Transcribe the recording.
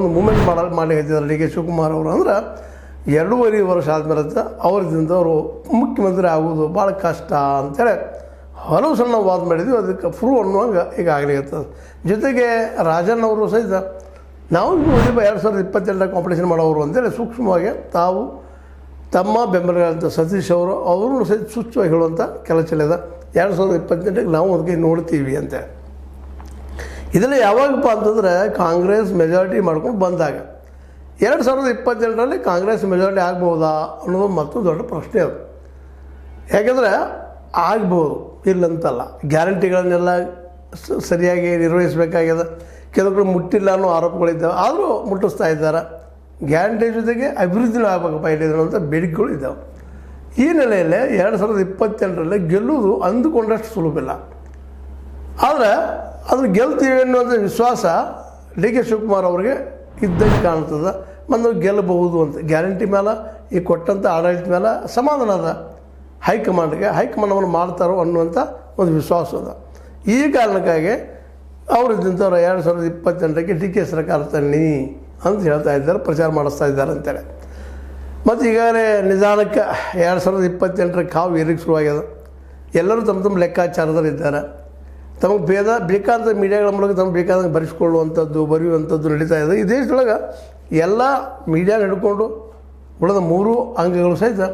ಒಂದು ಮೂಮೆಂಟ್ ಮಾಡಿ ಹೇಳ್ತಿದ್ದಾರೆ ಡಿ ಕೆ ಶಿವಕುಮಾರ್ ಅವರು. ಅಂದ್ರೆ 2.5 ವರ್ಷ ಆದಮೇಲೆ ಅವರಿಂದ ಅವರು ಮುಖ್ಯಮಂತ್ರಿ ಆಗೋದು ಭಾಳ ಕಷ್ಟ ಅಂತೇಳಿ ಹಲವು ಸಣ್ಣ ವಾದ ಮಾಡಿದ್ವಿ. ಅದಕ್ಕೆ ಪ್ರೂವ್ ಅನ್ನುವಂಗೆ ಈಗ ಆಗಲಿರ್ತದೆ. ಜೊತೆಗೆ ರಾಜನ್ ಅವರು ಸಹಿತ ನಾವು 2022 ಕಾಂಪಿಟೇಷನ್ ಮಾಡೋರು ಅಂತೇಳಿ ಸೂಕ್ಷ್ಮವಾಗಿ ತಾವು ತಮ್ಮ ಬೆಂಬಲಿಗಳಂಥ ಸತೀಶ್ ಅವರು ಸಹಿತ ಸೂಕ್ಷ್ಮವಾಗಿ ಹೇಳುವಂಥ ಕೆಲಸ ಇದೆ. 2028 ನಾವು ಅದಕ್ಕೆ ನೋಡ್ತೀವಿ ಅಂತೇಳಿ. ಇದರಲ್ಲಿ ಯಾವಾಗಪ್ಪ ಅಂತಂದರೆ ಕಾಂಗ್ರೆಸ್ ಮೆಜಾರಿಟಿ ಮಾಡ್ಕೊಂಡು ಬಂದಾಗ 2028 ಕಾಂಗ್ರೆಸ್ ಮೆಜಾರಿಟಿ ಆಗ್ಬೋದಾ ಅನ್ನೋದು ಮತ್ತೊಂದು ದೊಡ್ಡ ಪ್ರಶ್ನೆ ಅದು. ಯಾಕೆಂದರೆ ಆಗ್ಬೋದು, ಇಲ್ಲಂತಲ್ಲ. ಗ್ಯಾರಂಟಿಗಳನ್ನೆಲ್ಲ ಸರಿಯಾಗಿ ನಿರ್ವಹಿಸಬೇಕಾಗ್ಯದ. ಕೆಲವರು ಮುಟ್ಟಿಲ್ಲ ಅನ್ನೋ ಆರೋಪಗಳಿದ್ದಾವೆ, ಆದರೂ ಮುಟ್ಟಿಸ್ತಾ ಇದ್ದಾರೆ. ಗ್ಯಾರಂಟಿ ಜೊತೆಗೆ ಅಭಿವೃದ್ಧಿನೂ ಆಗಬೇಕಪ್ಪ ಇಲ್ಲಿರುವಂಥ ಬೇಡಿಕೆಗಳು ಇದ್ದಾವೆ. ಈ ನೆಲೆಯಲ್ಲಿ 2028 ಗೆಲ್ಲುವುದು ಅಂದುಕೊಂಡಷ್ಟು ಸುಲಭಿಲ್ಲ. ಆದರೆ ಅದನ್ನು ಗೆಲ್ತೀವಿ ಅನ್ನುವಂಥ ವಿಶ್ವಾಸ ಡಿ ಕೆ ಶಿವಕುಮಾರ್ ಅವರಿಗೆ ಇದ್ದಂಗೆ ಕಾಣ್ತದೆ. ಮತ್ತು ಗೆಲ್ಲಬಹುದು ಅಂತ ಗ್ಯಾರಂಟಿ ಮೇಲೆ ಈ ಕೊಟ್ಟಂಥ ಆಡಳಿತ ಮೇಲೆ ಸಮಾಧಾನ ಅದ. ಹೈಕಮಾಂಡವನ್ನು ಮಾಡ್ತಾರೋ ಅನ್ನುವಂಥ ಒಂದು ವಿಶ್ವಾಸ ಅದ. ಈ ಕಾರಣಕ್ಕಾಗಿ ಅವರು ಇದ್ದಂಥವ್ರು 2028 ಡಿ ಕೆ ಸರ್ಕಾರ ತನ್ನಿ ಅಂತ ಹೇಳ್ತಾ ಇದ್ದಾರೆ, ಪ್ರಚಾರ ಮಾಡಿಸ್ತಾ ಇದ್ದಾರೆ ಅಂತೇಳಿ. ಮತ್ತು ಈಗಾಗಲೇ ನಿಧಾನಕ್ಕೆ 2028 ಕಾವು ಏರಿಕೆ ಶುರುವಾಗ್ಯದ. ಎಲ್ಲರೂ ತಮ್ಮ ಲೆಕ್ಕಾಚಾರದಲ್ಲಿದ್ದಾರೆ. ತಮಗೆ ಬೇಕಾದ ಮೀಡಿಯಾಗಳ ಮೂಲಕ ತಮಗೆ ಬೇಕಾದಂಗೆ ಬರೆಯುವಂಥದ್ದು ನಡೀತಾ ಇದೆ. ಈ ದೇಶದೊಳಗೆ ಎಲ್ಲ ಮೀಡಿಯಾ ಹಿಡ್ಕೊಂಡು ಉಳಿದ 3 ಅಂಗಗಳು ಸಹಿತ